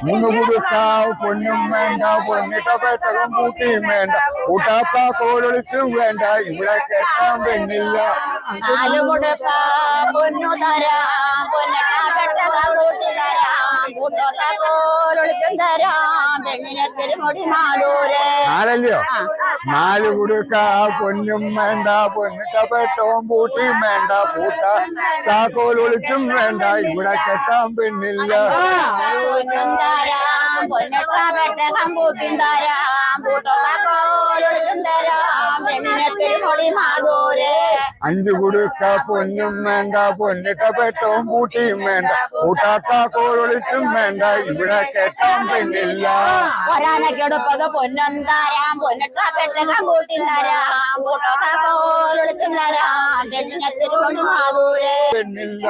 മൂന്ന് കുടുക്ക പൊന്നും വേണ്ട പൊന്നിട്ട പെട്ടകം കൂട്ടിയും വേണ്ട കൂട്ടാത്ത കോലൊളിച്ചും വേണ്ട ഇവിടെ കെട്ടാൻ പെണ്ണില്ല. നാല് കൊടുക്ക പൊന്നു തരാം പൊന്നിട്ട പെട്ടകം കൂട്ടി തരാം കൂട്ടാത്ത കോലൊളിച്ചും തരാം പെണ്ണിനെ തിരുമുടി മാതൂര്. നാലല്ലയോ? നാല് കുടുക്ക പൊന്നും വേണ്ട പൊന്നിട്ട പെട്ടവും പൂട്ടിയും വേണ്ട കൂട്ടാത്ത കോലൊളിച്ചും വേണ്ട ഇവിടെ കെട്ടാൻ പെണ്ണില്ല. പൊന്നും തരാം പൊന്നിട്ട പെട്ടകം കൂട്ടി തരാം കൂട്ടാത്ത കോലൊളിച്ചും തരാം പെണ്ണിനെ തിരുമുടി മാതൂര്. അഞ്ചു കുടുക്ക പൊന്നും വേണ്ട പൊന്നിട്ട പെട്ടവും പൂട്ടിയും വേണ്ട കൂട്ടാത്ത കോലൊളിച്ചും വേണ്ട ഇവിടെ കെട്ടാൻ പെണ്ണില്ല. ഒരാനക്കെടുപ്പത് പൊന്നും തരാം പൊന്നിട്ട പെട്ടകം കൂട്ടി തരാം കൂട്ടാത്ത കോലൊളിച്ചും തരാം പെണ്ണിനെ തിരുമുടി മാതൂര്. പെണ്ണില്ല.